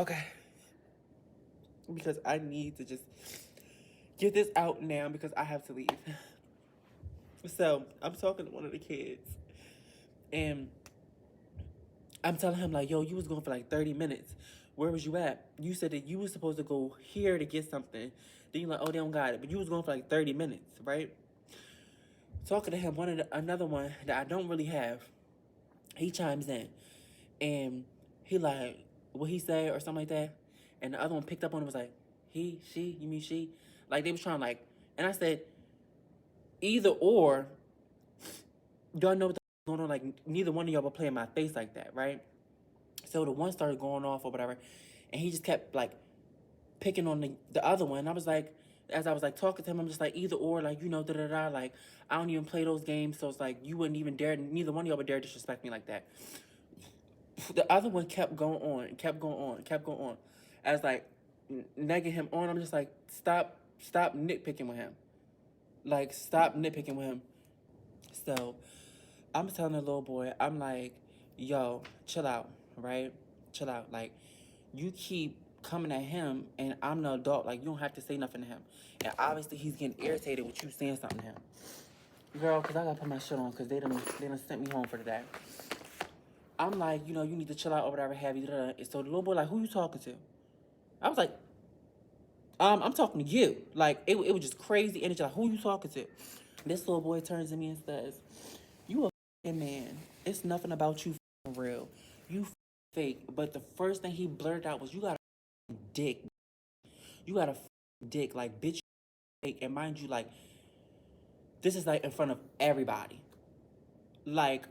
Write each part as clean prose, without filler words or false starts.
Okay. Because I need to just get this out now because I have to leave. So I'm talking to one of the kids and I'm telling him like, yo, you was going for like 30 minutes. Where was you at? You said that you was supposed to go here to get something. Then you're like, oh, they don't got it. But you was going for like 30 minutes, right? Talking to him, another one that I don't really have, he chimes in. And he like, what he say or something like that. And the other one picked up on it, was like, he, she, you mean she? Like they was trying like, and I said, either or, y'all know what's going on. Like neither one of y'all will play in my face like that, right? So the one started going off or whatever, and he just kept like picking on the other one. And I was like, as I was like talking to him, I'm just like, either or, like, you know, da da da. Like I don't even play those games, so it's like you wouldn't even dare. Neither one of y'all would dare disrespect me like that. The other one kept going on, kept going on, kept going on. As like negging him on, I'm just like, stop nitpicking with him. Like, stop nitpicking with him. So I'm telling the little boy, I'm like, yo, chill out, right? Chill out. Like, you keep coming at him, and I'm the adult. Like, you don't have to say nothing to him. And obviously, he's getting irritated with you saying something to him. Girl, because I got to put my shit on because they done sent me home for the day. I'm like, you know, you need to chill out or whatever have you. And so the little boy like, who you talking to? I was like, I'm talking to you. Like, it was just crazy energy. Like, who you talking to? This little boy turns to me and says, you a f***ing man. It's nothing about you f***ing real. You fake. But the first thing he blurted out was, you got a dick. You got a dick. Like, bitch, you fake. And mind you, like, this is like in front of everybody. Like,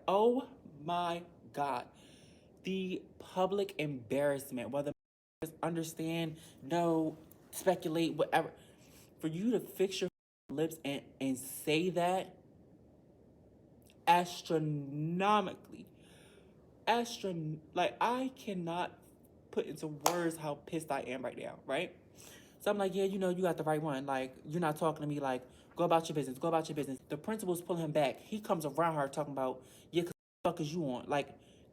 oh my God. The public embarrassment, whether understand, know, speculate, whatever. For you to fix your lips and say that astronomically, like I cannot put into words how pissed I am right now, right? So I'm like, yeah, you know, you got the right one. Like, you're not talking to me like, go about your business, go about your business. The principal's pulling him back. He comes around her talking about, yeah, cause what the fuck is you on? Like,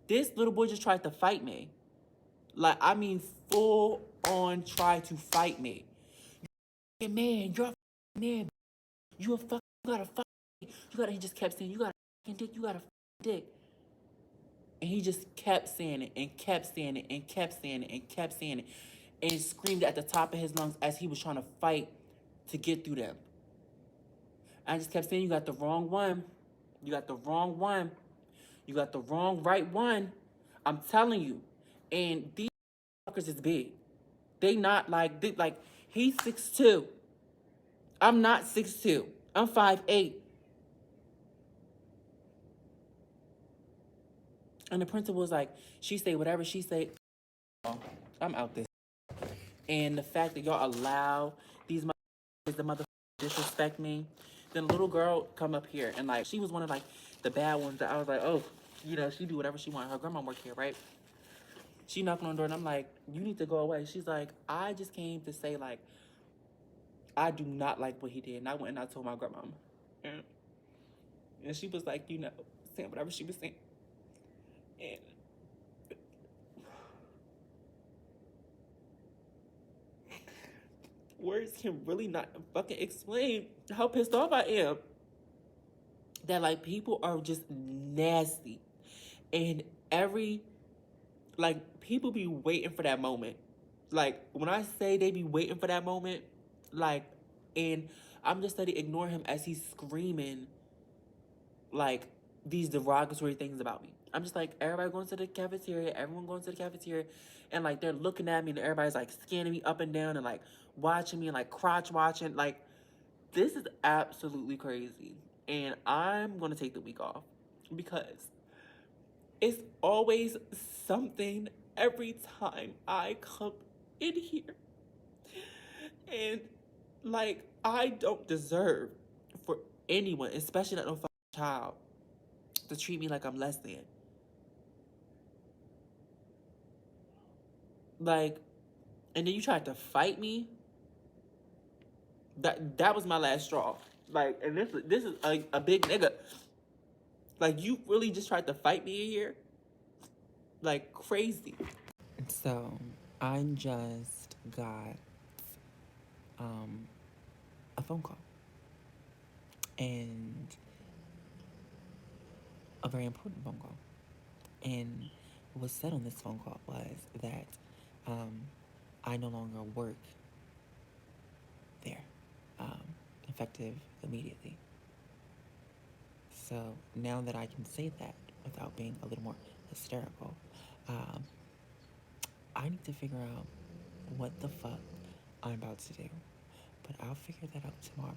this little boy just tried to fight me. Like, I mean, full on try to fight me. You're a man, you're a man. You a fuck, you got a fuck. He just kept saying, you got a fucking dick, you got a fucking dick. And he just kept saying it and kept saying it and kept saying it and kept saying it. And screamed at the top of his lungs as he was trying to fight to get through them. I just kept saying, you got the wrong one. You got the wrong one. You got the wrong right one. I'm telling you. And these fuckers is big. They not like, he's 6'2". I'm not 6'2". I'm 5'8". And the principal was like, she say whatever she say. Oh, I'm out this. And the fact that y'all allow these motherfuckers disrespect me. Then a little girl come up here and like, she was one of like the bad ones that I was like, oh, you know, she do whatever she want. Her grandma work here, right? She knocking on the door and I'm like, you need to go away. She's like, I just came to say like, I do not like what he did. And I went and I told my grandma. And she was like, you know, saying whatever she was saying. And words can really not fucking explain how pissed off I am. That like people are just nasty. And people be waiting for that moment. Like when I say they be waiting for that moment, like, and I'm just steady ignore him as he's screaming like these derogatory things about me. I'm just like, everybody going to the cafeteria, everyone going to the cafeteria, and like they're looking at me and everybody's like scanning me up and down and like watching me and like crotch watching. Like, this is absolutely crazy. And I'm gonna take the week off because it's always something every time I come in here. And like, I don't deserve for anyone, especially not no fucking child, to treat me like I'm less than. Like, and then you tried to fight me. That was my last straw. Like, and this is a big nigga. Like, you really just tried to fight me in here? Like, crazy. So I just got um, a phone call, and a very important phone call. And what was said on this phone call was that um, I no longer work there, um, effective immediately. So now that I can say that without being a little more hysterical, um, I need to figure out what the fuck I'm about to do. But I'll figure that out tomorrow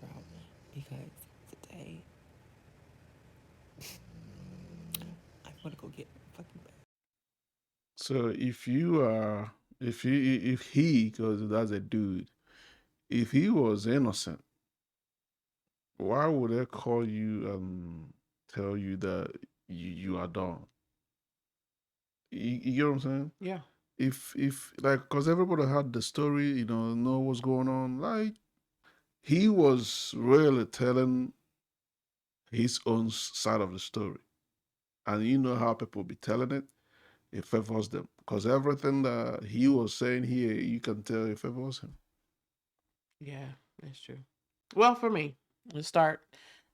because today I'm gonna go get fucking bed. So if you are, if he, because that's a dude, if he was innocent, why would they call you and tell you that you are done? You get what I'm saying? Yeah. If like, because everybody had the story, know what's going on. Like he was really telling his own side of the story, and you know how people be telling it. It favors them because everything that he was saying here, you can tell it favors him. Yeah, that's true. Well, for me, let's start.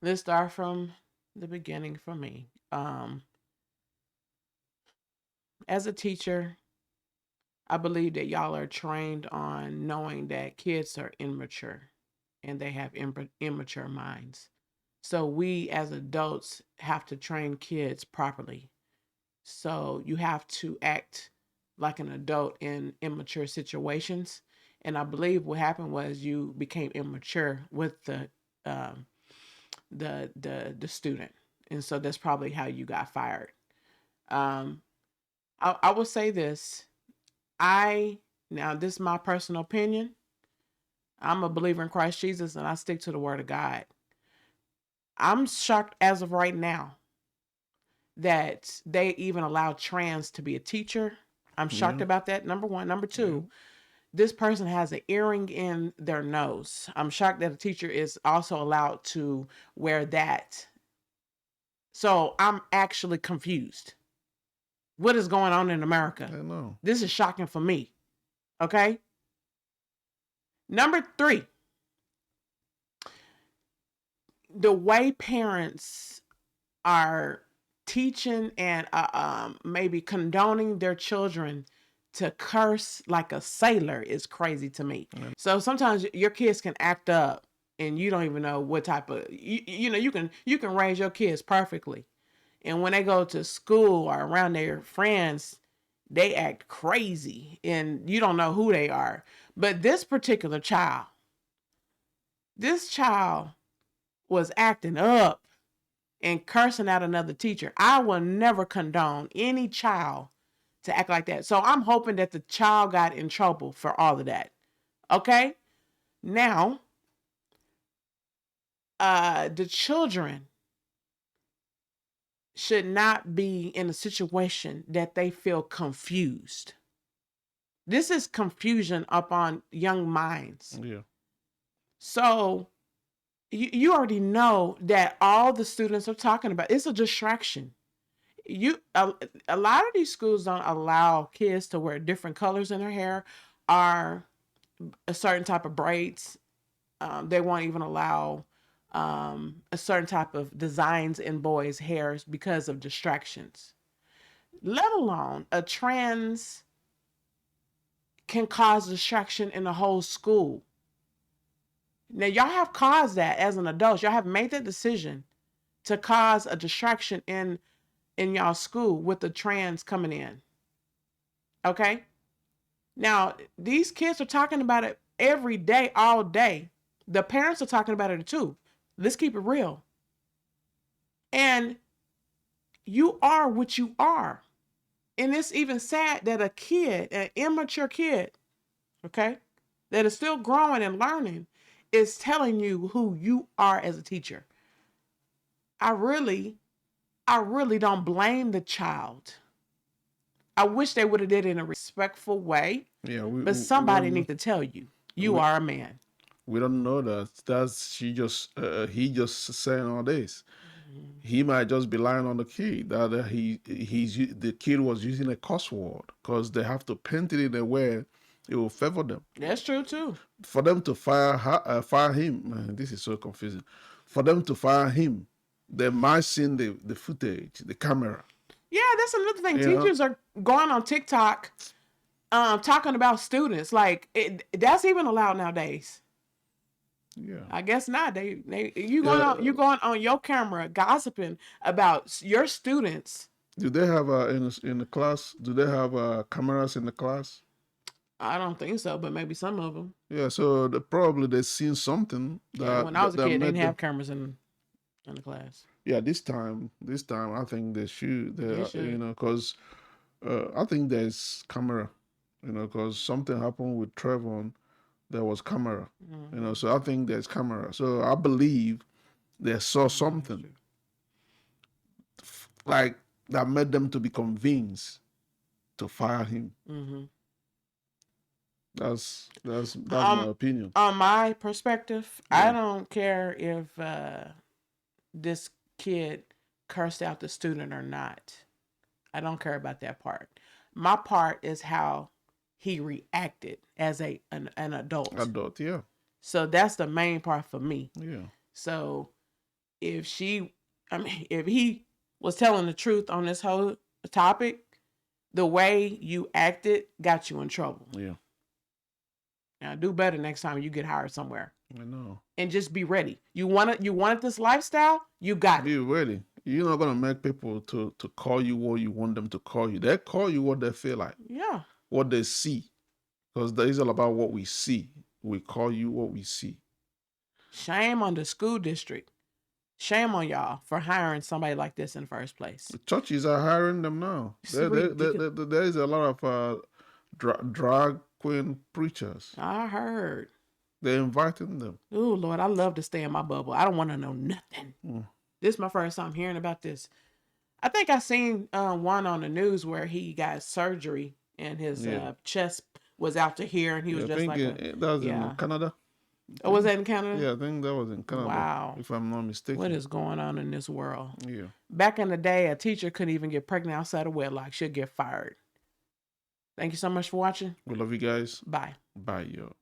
Let's start from the beginning for me. As a teacher, I believe that y'all are trained on knowing that kids are immature and they have immature minds. So we as adults have to train kids properly. So you have to act like an adult in immature situations. And I believe what happened was you became immature with um, the student, and so that's probably how you got fired. Um, I will say this: I now this is my personal opinion. I'm a believer in Christ Jesus, and I stick to the Word of God. I'm shocked as of right now that they even allow trans to be a teacher. I'm shocked Yeah, about that. Number one. Number yeah. two, this person has an earring in their nose. I'm shocked that a teacher is also allowed to wear that. So I'm actually confused. What is going on in America? I know. This is shocking for me. Okay. Number three, the way parents are teaching and maybe condoning their children to curse like a sailor is crazy to me. I So sometimes your kids can act up and you don't even know what type of you can raise your kids perfectly. And when they go to school or around their friends, they act crazy and you don't know who they are. But this child was acting up and cursing out another teacher. I will never condone any child to act like that. So I'm hoping that the child got in trouble for all of that. Okay? Now, the children should not be in a situation that they feel confused. This is confusion upon young minds. Yeah. So you already know that all the students are talking about it's a distraction. A lot of these schools don't allow kids to wear different colors in their hair or a certain type of braids. They won't even allow a certain type of designs in boys' hairs because of distractions. Let alone a trans can cause distraction in the whole school. Now y'all have caused that as an adult. Y'all have made that decision to cause a distraction in y'all school with the trans coming in. Okay? Now, these kids are talking about it every day, all day. The parents are talking about it too. Let's keep it real. And you are what you are. And it's even sad that a kid, an immature kid, okay, that is still growing and learning, is telling you who you are as a teacher. I really, I really don't blame the child. I wish they would have did it in a respectful way, Yeah, but we somebody don't know. need to tell you, you We are a man. we don't know that. That's he just saying all this. He might just be lying on the kid that the kid was using a cuss word because they have to paint it in a way it will favor them. That's true too. For them to fire him, man, this is so confusing. For them to fire him, they might see the footage, the camera. Yeah, that's another thing. You know? Teachers are going on TikTok, talking about students. Like that's even allowed nowadays. Yeah. I guess not. You going on your camera gossiping about your students. Do they have in the class? Do they have cameras in the class? I don't think so, but maybe some of them. Yeah, so probably they've seen something that. When I was a that kid, they made didn't have cameras in the class. Yeah, this time, I think they should. They should. You know, because I think there's camera. You know, because something happened with Trevon, there was camera. You know, so I think there's camera. So I believe they saw something like that made them to be convinced to fire him. That's my opinion. On my perspective, I don't care if this kid cursed out the student or not. I don't care about that part. My part is how he reacted as an adult. Adult, yeah. So that's the main part for me. Yeah. So if he was telling the truth on this whole topic, the way you acted got you in trouble. Yeah. Now do better next time you get hired somewhere. I know. And just be ready. You wanted this lifestyle, you got it. Be ready. You're not gonna make people to call you what you want them to call you. They call you what they feel like. Yeah. What they see. Because it's all about what we see. We call you what we see. Shame on the school district. Shame on y'all for hiring somebody like this in the first place. The churches are hiring them now. There is a lot of drag queen preachers. I heard. They're inviting them. Oh, Lord, I love to stay in my bubble. I don't want to know nothing. This is my first time hearing about this. I think I seen one on the news where he got surgery and his chest was out to here, and he was just like that was in Canada. Oh, was that in Canada? Yeah, I think that was in Canada. Wow. If I'm not mistaken. What is going on in this world? Yeah. Back in the day, a teacher couldn't even get pregnant outside of wedlock. She'll get fired. Thank you so much for watching. We love you guys. Bye. Bye, yo.